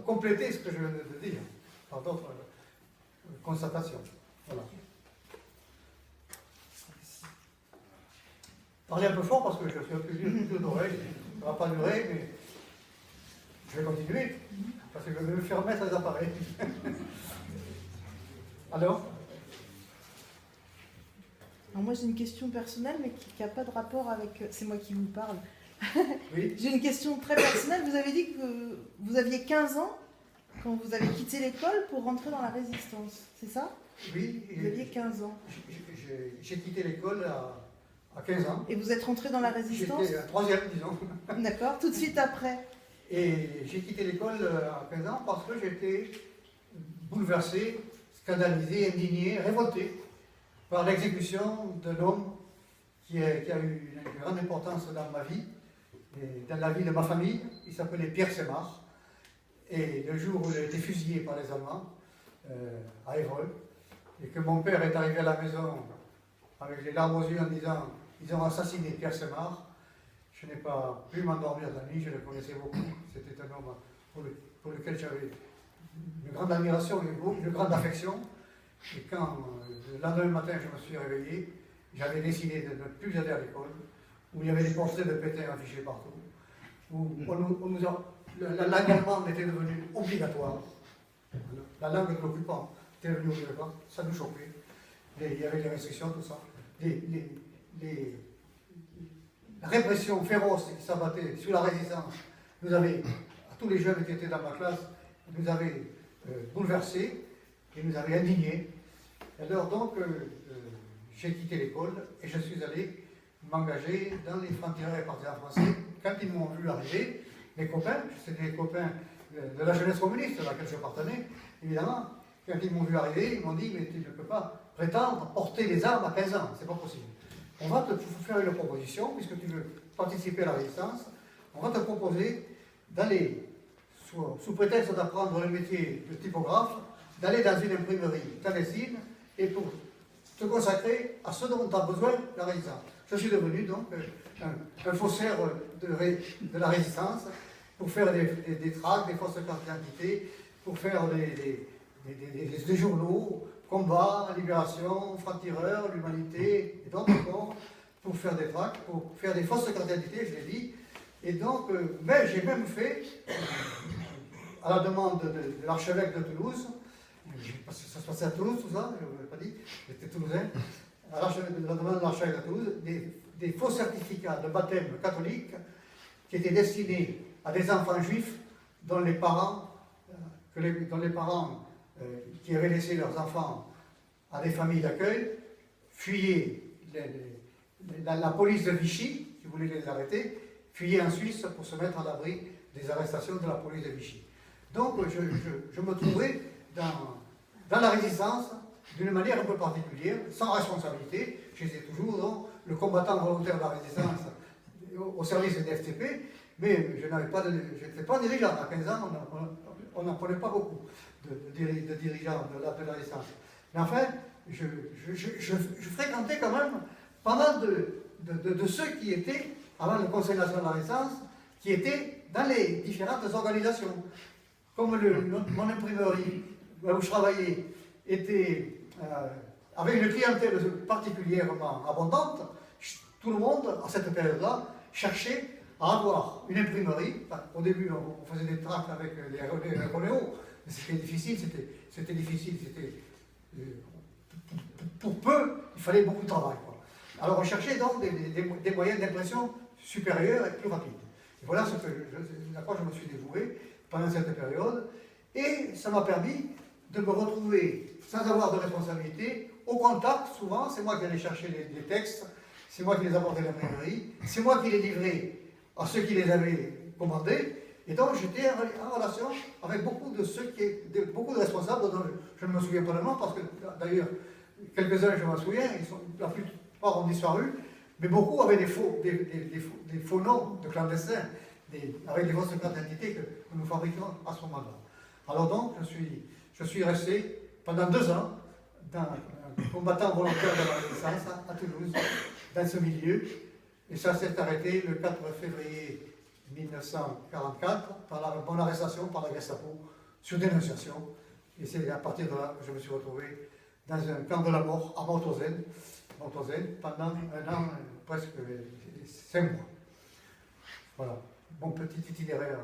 compléter ce que je viens de dire, par d'autres constatations. Voilà. Parlez un peu fort parce que je suis un peu vieux d'oreille, ça ne va pas durer, mais je vais continuer, parce que je vais me faire mettre les appareils. Alors moi j'ai une question personnelle, mais qui n'a pas de rapport avec... C'est moi qui vous parle. Oui. J'ai une question très personnelle. Vous avez dit que vous aviez 15 ans quand vous avez quitté l'école pour rentrer dans la résistance, c'est ça? Oui. Vous aviez 15 ans. J'ai quitté l'école à 15 ans. Et vous êtes rentré dans la résistance? J'étais troisième, disons. D'accord, tout de suite après. Et j'ai quitté l'école à 15 ans parce que j'étais bouleversé, scandalisé, indigné, révolté par l'exécution d'un homme qui a eu une grande importance dans ma vie, et dans la vie de ma famille. Il s'appelait Pierre Semard. Et le jour où il a été fusillé par les Allemands, à Évreux, et que mon père est arrivé à la maison avec les larmes aux yeux en disant « Ils ont assassiné Pierre Semard », je n'ai pas pu m'endormir la nuit, je le connaissais beaucoup. C'était un homme pour lequel j'avais une grande admiration et une grande affection. Et quand le lendemain matin je me suis réveillé, j'avais décidé de ne plus aller à l'école, où il y avait des portraits de Pétain affichés partout, où la langue allemande était devenue obligatoire, la langue de l'occupant était devenue obligatoire, ça nous choquait. Il y avait des restrictions, tout ça. La répression féroce qui s'abattait sur la résistance, nous avait, à tous les jeunes qui étaient dans ma classe, nous avait bouleversés et nous avait indignés. Alors donc, j'ai quitté l'école et je suis allé m'engager dans les francs-tireurs et partisans français. Quand ils m'ont vu arriver, mes copains, c'était des copains de la jeunesse communiste à laquelle je appartenais, évidemment, quand ils m'ont vu arriver, ils m'ont dit « mais tu ne peux pas prétendre porter les armes à 15 ans, c'est pas possible. On va te faire une proposition, puisque tu veux participer à la résistance, on va te proposer d'aller, sous prétexte d'apprendre le métier de typographe, d'aller dans une imprimerie clandestine et pour te consacrer à ce dont tu as besoin de la résistance. » Je suis devenu donc un faussaire de la résistance pour faire des tracts, des fausses cartes d'identité, pour faire des journaux, combat, libération, francs-tireurs, l'humanité, et d'autres encore, pour faire des tracts, pour faire des fausses cartes d'identité, je l'ai dit. Et donc, mais j'ai même fait, à la demande de l'archevêque de Toulouse, parce que ça se passait à Toulouse, tout ça, je ne vous l'ai pas dit, j'étais toulousain, à la demande de l'archevêque de Toulouse, des faux certificats de baptême catholique qui étaient destinés à des enfants juifs dont les parents, qui avaient laissé leurs enfants à des familles d'accueil, fuyaient la police de Vichy, qui voulait les arrêter, fuyaient en Suisse pour se mettre à l'abri des arrestations de la police de Vichy. Donc je me trouvais dans la résistance d'une manière un peu particulière, sans responsabilité. J'étais toujours donc, le combattant volontaire de la résistance au service des FTP, mais je n'étais pas dirigeant. À 15 ans, on n'en prenait pas beaucoup de dirigeants de la résistance. Mais enfin, je fréquentais quand même pas mal de ceux qui étaient, avant le Conseil national de la résistance, qui étaient dans les différentes organisations. Comme mon imprimerie, où je travaillais, avait une clientèle particulièrement abondante, tout le monde, à cette période-là, cherchait à avoir une imprimerie. Enfin, au début, on faisait des tracts avec les Ronéo, mais c'était difficile, pour peu, il fallait beaucoup de travail, quoi. Alors on cherchait donc des moyens d'impression supérieurs et plus rapides. Et voilà à quoi je me suis dévoué pendant cette période, et ça m'a permis de me retrouver sans avoir de responsabilité, au contact, souvent, c'est moi qui allais chercher les textes, c'est moi qui les apportais à l'imprimerie, c'est moi qui les livrais à ceux qui les avaient commandés, et donc j'étais en relation avec beaucoup de responsables dont je ne me souviens pas de nom, parce que d'ailleurs, quelques-uns je m'en souviens, la plupart ont disparu, mais beaucoup avaient des faux noms de clandestins, avec des fausses cartes d'identité que nous fabriquions à ce moment-là. Alors donc, je suis resté pendant 2 ans combattant volontaire de la résistance à Toulouse, dans ce milieu, et ça s'est arrêté le 4 février 1944, par mon arrestation par la Gestapo, sur dénonciation. Et c'est à partir de là que je me suis retrouvé dans un camp de la mort à Mauthausen, pendant un an, presque 5 mois. Voilà, mon petit itinéraire.